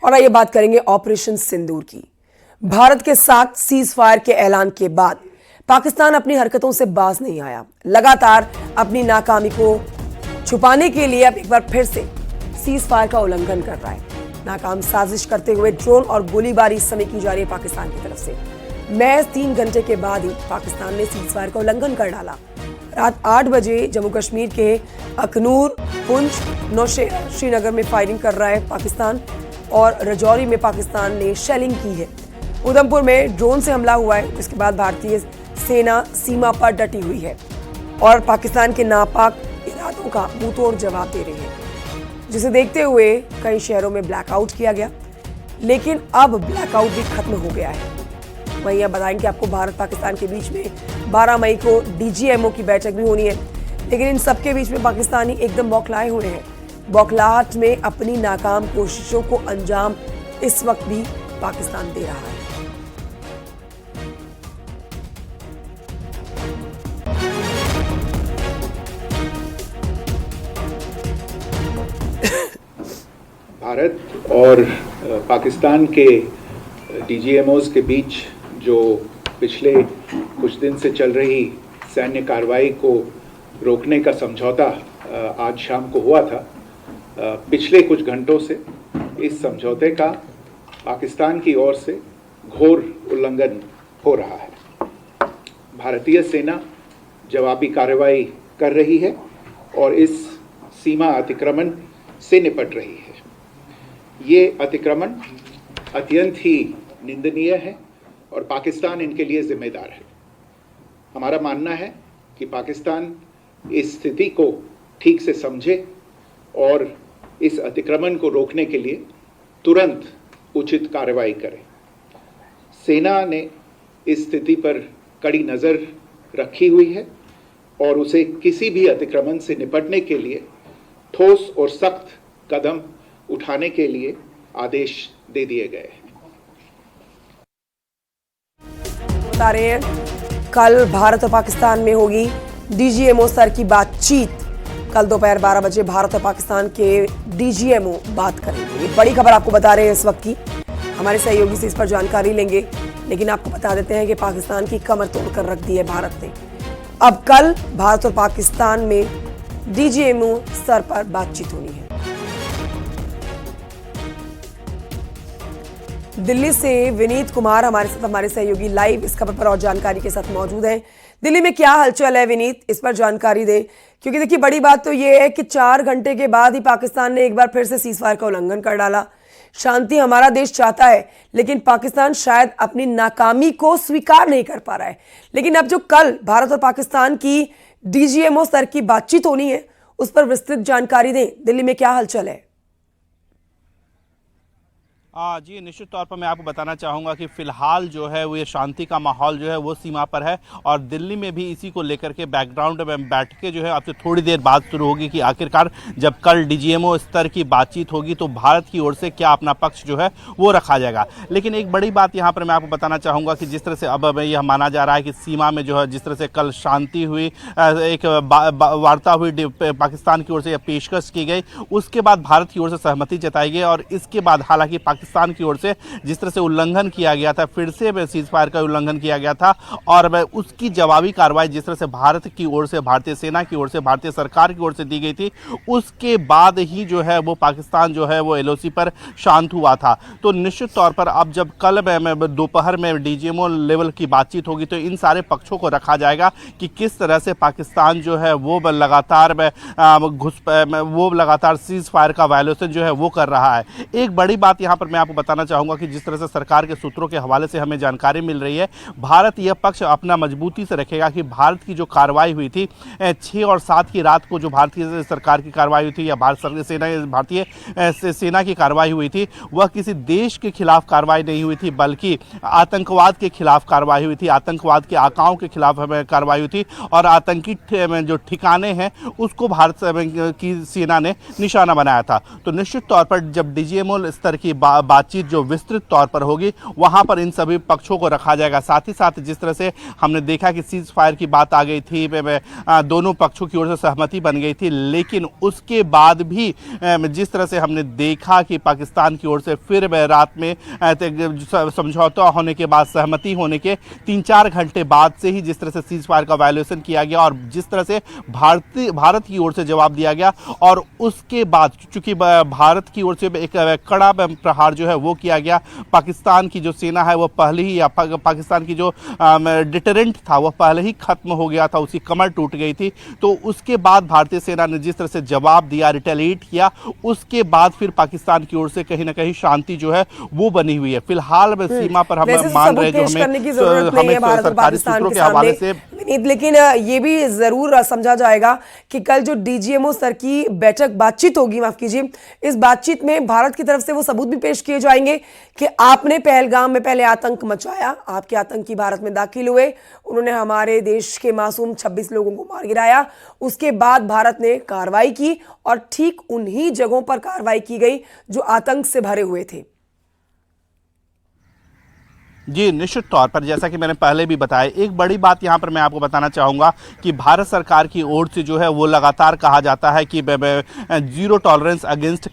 और आइए बात करेंगे ऑपरेशन सिंदूर की। भारत के साथ सीज फायर के ऐलान के बाद पाकिस्तान अपनी हरकतों से बाज नहीं आया। लगातार अपनी नाकामी को छुपाने के लिए अब एक बार फिर से सीज फायर का उल्लंघन कर रहा है। नाकाम साजिश करते हुए ड्रोन और गोलीबारी इस समय की जा रही है पाकिस्तान की तरफ से। महज 3 घंटे के बाद ही पाकिस्तान ने सीज फायर का उल्लंघन कर डाला। रात 8 बजे जम्मू कश्मीर के अखनूर, पुंछ, नौशेरा, श्रीनगर में फायरिंग कर रहा है पाकिस्तान और रजौरी में पाकिस्तान ने शेलिंग की है। उधमपुर में ड्रोन से हमला हुआ है, जिसके बाद भारतीय सेना सीमा पर डटी हुई है और पाकिस्तान के नापाक इरादों का मुंहतोड़ जवाब दे रही है, जिसे देखते हुए कई शहरों में ब्लैकआउट किया गया। लेकिन अब ब्लैकआउट भी खत्म हो गया है। वहीं अब बताएंगे आपको भारत पाकिस्तान के बीच में 12 मई को DGMO की बैठक भी होनी है, लेकिन इन सबके बीच में पाकिस्तानी एकदम बौखलाए हुए हैं। बौखलाहट में अपनी नाकाम कोशिशों को अंजाम इस वक्त भी पाकिस्तान दे रहा है। भारत और पाकिस्तान के DGMOs के बीच जो पिछले कुछ दिन से चल रही सैन्य कार्रवाई को रोकने का समझौता आज शाम को हुआ था। पिछले कुछ घंटों से इस समझौते का पाकिस्तान की ओर से घोर उल्लंघन हो रहा है। भारतीय सेना जवाबी कार्रवाई कर रही है और इस सीमा अतिक्रमण से निपट रही है। ये अतिक्रमण अत्यंत ही निंदनीय है और पाकिस्तान इनके लिए जिम्मेदार है। हमारा मानना है कि पाकिस्तान इस स्थिति को ठीक से समझे और इस अतिक्रमण को रोकने के लिए तुरंत उचित कार्रवाई करे। सेना ने इस स्थिति पर कड़ी नज़र रखी हुई है और उसे किसी भी अतिक्रमण से निपटने के लिए ठोस और सख्त कदम उठाने के लिए आदेश दे दिए गए हैं। बता रहे हैं कल भारत और पाकिस्तान में होगी DGMO स्तर की बातचीत। कल दोपहर 12 बजे भारत और पाकिस्तान के DGMO बात करेंगे। ये बड़ी खबर आपको बता रहे हैं इस वक्त की। हमारे सहयोगी से इस पर जानकारी लेंगे, लेकिन आपको बता देते हैं कि पाकिस्तान की कमर तोड़कर रख दी है भारत ने। अब कल भारत और पाकिस्तान में DGMO स्तर पर बातचीत होनी है। दिल्ली से विनीत कुमार हमारे साथ, हमारे सहयोगी लाइव इस खबर पर और जानकारी के साथ मौजूद हैं। दिल्ली में क्या हलचल है विनीत, इस पर जानकारी दें, क्योंकि देखिए बड़ी बात तो ये है कि 4 घंटे के बाद ही पाकिस्तान ने एक बार फिर से सीज फायर का उल्लंघन कर डाला। शांति हमारा देश चाहता है, लेकिन पाकिस्तान शायद अपनी नाकामी को स्वीकार नहीं कर पा रहा है। लेकिन अब जो कल भारत और पाकिस्तान की DGMO स्तर की बातचीत होनी है, उस पर विस्तृत जानकारी दें। दिल्ली में क्या हलचल है? जी निश्चित तौर पर मैं आपको बताना चाहूँगा कि फ़िलहाल जो है वो ये शांति का माहौल जो है वो सीमा पर है और दिल्ली में भी इसी को लेकर के बैकग्राउंड में बैठकें जो है अब से थोड़ी देर बाद शुरू होगी कि आखिरकार जब कल DGMO स्तर की बातचीत होगी तो भारत की ओर से क्या अपना पक्ष जो है वो रखा जाएगा। लेकिन एक बड़ी बात यहाँ पर मैं आपको बताना चाहूँगा कि जिस तरह से अब यह माना जा रहा है कि सीमा में जो है जिस तरह से कल शांति हुई, एक वार्ता हुई, पाकिस्तान की ओर से पेशकश की गई, उसके बाद भारत की ओर से सहमति जताई गई और इसके बाद हालांकि पाकिस्तान की ओर से जिस तरह से उल्लंघन किया गया था, फिर से सीज फायर का उल्लंघन किया गया था और उसकी जवाबी कार्रवाई जिस तरह से भारत की ओर से, भारतीय सेना की ओर से, भारतीय सरकार की ओर से दी गई थी, उसके बाद ही जो है वो पाकिस्तान जो है वो LOC पर शांत हुआ था। तो निश्चित तौर पर अब जब कल दोपहर में DGMO लेवल की बातचीत होगी तो इन सारे पक्षों को रखा जाएगा कि किस तरह से पाकिस्तान जो है वो लगातार सीज फायर का वायलेशन जो है वो कर रहा है। एक बड़ी बात यहाँ पर मैं आपको बताना चाहूँगा कि जिस तरह से सरकार के सूत्रों के हवाले से हमें जानकारी मिल रही है, भारत यह पक्ष अपना मजबूती से रखेगा कि भारत की जो कार्रवाई हुई थी 6 और 7 की रात को जो भारतीय सरकार की कार्रवाई हुई थी या भारतीय सेना की कार्रवाई हुई थी, वह किसी देश के खिलाफ कार्रवाई नहीं हुई थी, बल्कि आतंकवाद के खिलाफ कार्रवाई हुई थी, आतंकवाद के आकाओं के खिलाफ कार्रवाई हुई थी और आतंकी जो ठिकाने हैं उसको भारत की सेना ने निशाना बनाया था। तो निश्चित तौर पर जब DGMO स्तर की बातचीत जो विस्तृत तौर पर होगी वहां पर इन सभी पक्षों को रखा जाएगा। साथ ही साथ जिस तरह से हमने देखा कि सीज फायर की बात आ गई थी, दोनों पक्षों की ओर से सहमति बन गई थी, लेकिन उसके बाद भी जिस तरह से हमने देखा कि पाकिस्तान की ओर से फिर रात में समझौता होने के बाद, सहमति होने के 3-4 घंटे बाद से ही जिस तरह से सीज फायर का वायलेशन किया गया और जिस तरह से भारत की ओर से जवाब दिया गया, और उसके बाद चूंकि भारत की ओर से एक कड़ा प्रहार जो है वो किया गया, पाकिस्तान की जो सेना है वो पहले ही, पाकिस्तान की जो डिटरेंट था वो पहले ही खत्म हो गया था, उसकी कमर टूट गई थी। तो उसके बाद भारतीय सेना ने जिस तरह से जवाब दिया, रिटेलिएट किया, उसके बाद फिर पाकिस्तान की ओर से कहीं ना कहीं शांति जो है वो बनी हुई है। फिलहाल सीमा पर हम मान रहे जो हमें सरकारी सूत्रों के हवाले से, लेकिन ये भी जरूर समझा जाएगा कि कल जो डीजीएमओ स्तर की बैठक बातचीत होगी, माफ कीजिए, इस बातचीत में भारत की तरफ से वो सबूत भी पेश किए जाएंगे कि आपने पहलगाम में पहले आतंक मचाया, आपके आतंकी भारत में दाखिल हुए, उन्होंने हमारे देश के मासूम 26 लोगों को मार गिराया, उसके बाद भारत ने कार्रवाई की और ठीक उन्हीं जगहों पर कार्रवाई की गई जो आतंक से भरे हुए थे। जी निश्चित तौर पर, जैसा कि मैंने पहले भी बताया, एक बड़ी बात यहाँ पर मैं आपको बताना चाहूँगा कि भारत सरकार की ओर से जो है वो लगातार कहा जाता है कि जीरो टॉलरेंस अगेंस्ट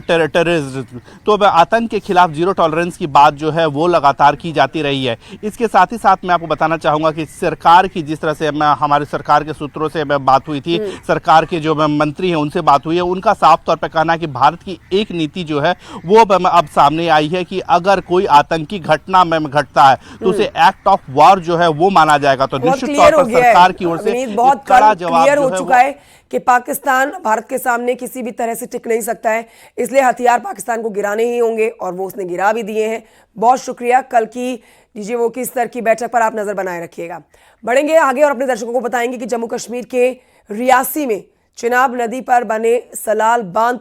टेररिज्म, तो आतंक के खिलाफ जीरो टॉलरेंस की बात जो है वो लगातार की जाती रही है। इसके साथ ही साथ मैं आपको बताना चाहूँगा कि सरकार की जिस तरह से हमारे सरकार के सूत्रों से बात हुई थी, सरकार के जो मंत्री हैं उनसे बात हुई है, उनका साफ तौर पर कहना है कि भारत की एक नीति जो है वो अब सामने आई है कि अगर कोई आतंकी घटना में घटता है तो उसे एक्ट ऑफ वॉर जो है वो माना जाएगा। तो निश्चित तौर पर सरकार की ओर से बहुत कड़ा जवाब क्लियर हो चुका है कि पाकिस्तान भारत के सामने किसी भी तरह से टिक नहीं सकता है, इसलिए हथियार पाकिस्तान को गिराने ही होंगे और वो उसने गिरा भी दिए हैं। बहुत शुक्रिया। कल की डीजीएमओ की स्तर की बैठक पर आप नजर बनाए रखिएगा। बढ़ेंगे आगे और अपने दर्शकों को बताएंगे कि जम्मू कश्मीर के रियासी में चिनाब नदी पर बने सलाल बांध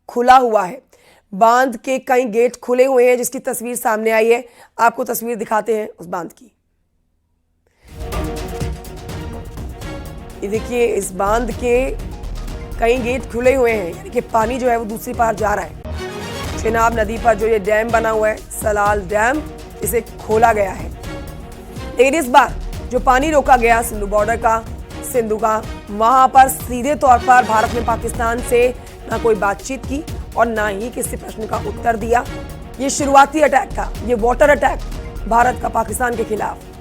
खुला हुआ है। बांध के कई गेट खुले हुए हैं जिसकी तस्वीर सामने आई है, आपको तस्वीर दिखाते हैं उस बांध की। ये देखिए, इस बांध के कई गेट खुले हुए हैं, यानी कि पानी जो है वो दूसरी पार जा रहा है। चिनाब नदी पर जो ये डैम बना हुआ है, सलाल डैम, इसे खोला गया है, लेकिन इस बार जो पानी रोका गया सिंधु बॉर्डर का, सिंधु का, वहां पर सीधे तौर पर भारत ने पाकिस्तान से ना कोई बातचीत की और ना ही किसी प्रश्न का उत्तर दिया। ये शुरुआती अटैक था, ये वाटर अटैक भारत का पाकिस्तान के खिलाफ।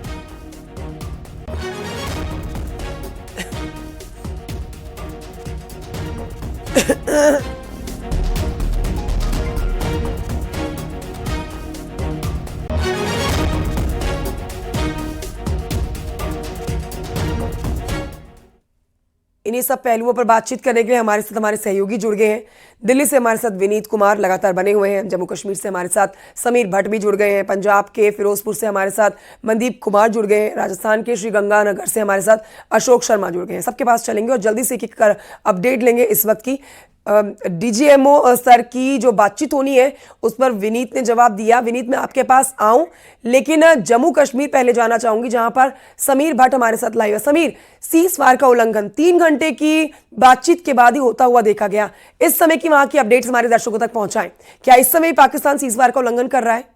इन्हीं सब पहलुओं पर बातचीत करने के लिए हमारे साथ हमारे सहयोगी जुड़ गए हैं। दिल्ली से हमारे साथ विनीत कुमार लगातार बने हुए हैं, जम्मू कश्मीर से हमारे साथ समीर भट्ट भी जुड़ गए हैं, पंजाब के फिरोजपुर से हमारे साथ मनदीप कुमार जुड़ गए हैं, राजस्थान के श्रीगंगानगर से हमारे साथ अशोक शर्मा जुड़ गए हैं। सबके पास चलेंगे और जल्दी से एक अपडेट लेंगे इस वक्त की। डीजीएमओ स्तर की जो बातचीत होनी है उस पर विनीत ने जवाब दिया। विनीत, मैं आपके पास आऊं, लेकिन जम्मू कश्मीर पहले जाना चाहूंगी जहां पर समीर भट्ट हमारे साथ लाइव है। समीर, सीज फायर का उल्लंघन 3 घंटे की बातचीत के बाद ही होता हुआ देखा गया, इस समय की वहां की अपडेट्स हमारे दर्शकों तक पहुंचाएं। क्या इस समय पाकिस्तान सीज फायर का उल्लंघन कर रहा है?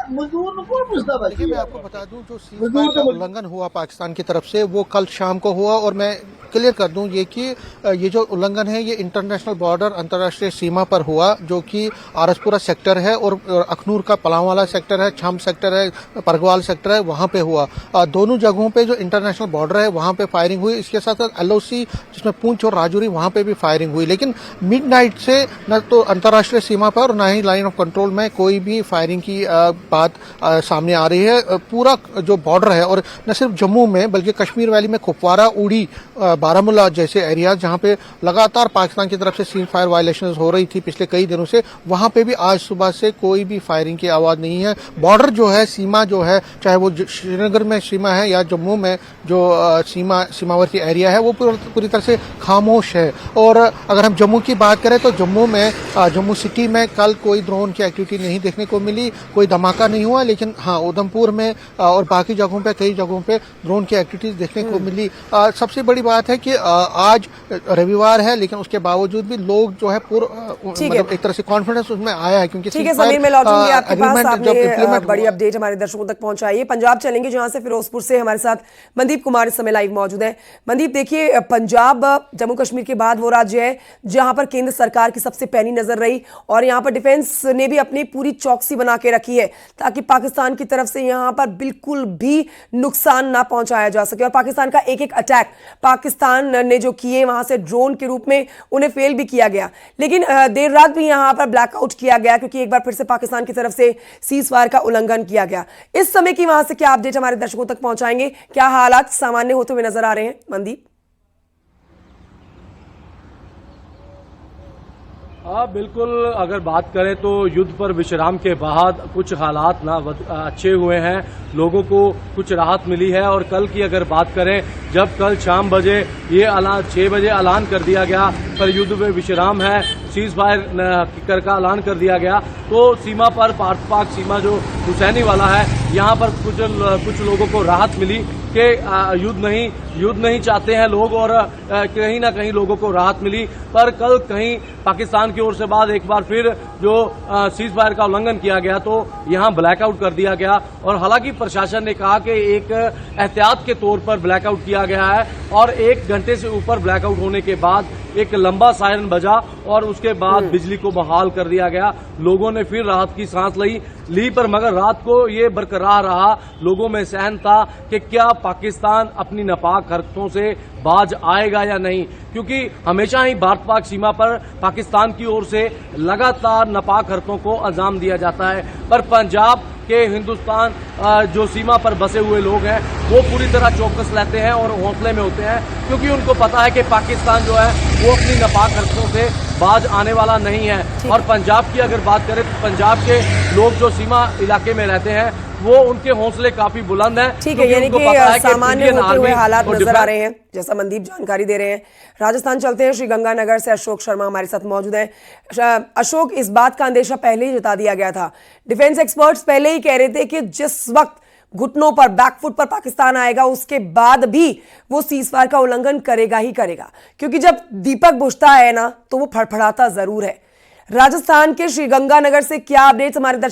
देखिए, मैं आपको बता दूं, जो सीज फायर का उल्लंघन हुआ पाकिस्तान की तरफ से वो कल शाम को हुआ, और मैं क्लियर कर दूं ये कि ये जो उल्लंघन है ये इंटरनेशनल बॉर्डर, अंतर्राष्ट्रीय सीमा पर हुआ, जो कि आरसपुरा सेक्टर है और अखनूर का पलांवाला सेक्टर है, छम सेक्टर है, परगवाल सेक्टर है, वहां पे हुआ। दोनों जगहों पे जो इंटरनेशनल बॉर्डर है वहां पे फायरिंग हुई। इसके साथ साथ LOC जिसमें पूंछ और राजौरी, वहां पे भी फायरिंग हुई। लेकिन मिडनाइट से न तो अंतर्राष्ट्रीय सीमा पर और न ही लाइन ऑफ कंट्रोल में कोई भी फायरिंग की बात सामने आ रही है। पूरा जो बॉर्डर है, और न सिर्फ जम्मू में बल्कि कश्मीर वैली में कुपवारा, उड़ी, बारामूला जैसे एरिया जहां पे लगातार पाकिस्तान की तरफ से सीज फायर वायलेशंस हो रही थी पिछले कई दिनों से, वहां पे भी आज सुबह से कोई भी फायरिंग की आवाज नहीं है। बॉर्डर जो है, सीमा जो है, चाहे वो श्रीनगर में सीमा है या जम्मू में जो सीमावर्ती एरिया है, वो पूरी तरह से खामोश है। और अगर हम जम्मू की बात करें तो जम्मू सिटी में कल कोई ड्रोन की एक्टिविटी नहीं देखने को मिली, कोई धमाका पक्का नहीं हुआ, लेकिन हाँ उधमपुर में और बाकी जगहों पे कई जगहों पे ड्रोन की एक्टिविटीज देखने को मिली। सबसे बड़ी बात है कि आज रविवार है, लेकिन उसके बावजूद भी लोग जो है मतलब एक तरह से कॉन्फिडेंस उसमें आया है, क्योंकि ठीक है समीर, मैं लौटूंगी आपके पास। आपने बड़ी हुआ। अपडेट हमारे दर्शकों तक पहुंचाई है। पंजाब चलेंगे, जहां से फिरोजपुर से हमारे साथ मनदीप कुमार इस समय लाइव मौजूद है। मनदीप, देखिए, पंजाब जम्मू कश्मीर के बाद वो राज्य है जहां पर केंद्र सरकार की सबसे पैनी नजर रही और यहां पर डिफेंस ने भी अपनी पूरी चौकसी बना के रखी है ताकि पाकिस्तान की तरफ से यहां पर बिल्कुल भी नुकसान ना पहुंचाया जा सके। और पाकिस्तान का एक एक अटैक पाकिस्तान ने जो किए वहां से ड्रोन के रूप में उन्हें फेल भी किया गया, लेकिन देर रात भी यहां पर ब्लैकआउट किया गया क्योंकि एक बार फिर से पाकिस्तान की तरफ से सीज फायर का उल्लंघन किया गया। इस समय की वहां से क्या अपडेट हमारे दर्शकों तक पहुंचाएंगे? क्या हालात सामान्य होते हुए नजर आ रहे हैं मनदीप? हाँ बिल्कुल, अगर बात करें तो युद्ध पर विश्राम के बाद कुछ हालात ना अच्छे हुए हैं, लोगों को कुछ राहत मिली है। और कल की अगर बात करें, जब कल शाम बजे ये 6 बजे ऐलान कर दिया गया पर युद्ध में विश्राम है, सीज फायर का ऐलान कर दिया गया, तो सीमा पर भारत पाक सीमा जो हुसैनी वाला है, यहाँ पर कुछ लोगों को राहत मिली कि युद्ध नहीं चाहते हैं लोग, और कहीं ना कहीं लोगों को राहत मिली। पर कल कहीं पाकिस्तान की ओर से बाद एक बार फिर जो सीज फायर का उल्लंघन किया गया तो यहां ब्लैकआउट कर दिया गया। और हालांकि प्रशासन ने कहा कि एक एहतियात के तौर पर ब्लैकआउट किया गया है, और 1 घंटे से ऊपर ब्लैकआउट होने के बाद एक लंबा सायरन बजा और उसके बाद बिजली को बहाल कर दिया गया। लोगों ने फिर राहत की सांस ली, पर मगर रात को ये बरकरार रहा, लोगों में सहम था कि क्या पाकिस्तान अपनी नापाक हरकतों से बाज आएगा या नहीं, क्योंकि हमेशा ही भारत पाक सीमा पर पाकिस्तान की ओर से लगातार नापाक हरकतों को अंजाम दिया जाता है। पर पंजाब के हिंदुस्तान जो सीमा पर बसे हुए लोग हैं वो पूरी तरह चौकस रहते हैं और हौसले में होते हैं, क्योंकि उनको पता है कि पाकिस्तान जो है वो अपनी नापाक हरकतों से बाज आने वाला नहीं है। और पंजाब की अगर बात करें तो पंजाब के लोग जो सीमा इलाके में रहते हैं वो उनके हौसले काफी बुलंद हैं। ठीक है, यानी कि सामान्य होते हुए हालात नजर आ रहे हैं, जैसा मनदीप जानकारी दे रहे हैं। राजस्थान चलते हैं, श्रीगंगानगर से अशोक शर्मा हमारे साथ मौजूद हैं। अशोक, इस बात का अंदेशा पहले ही जता दिया गया था, डिफेंस एक्सपर्ट्स पहले ही कह रहे थे कि जिस वक्त घुटनों पर, बैकफुट पर पाकिस्तान आएगा उसके बाद भी वो सीज फायर का उल्लंघन करेगा ही करेगा, क्योंकि जब दीपक बुझता है ना तो वो फड़फड़ाता जरूर है। राजस्थान के श्रीगंगानगर से क्या अपडेट्स हमारे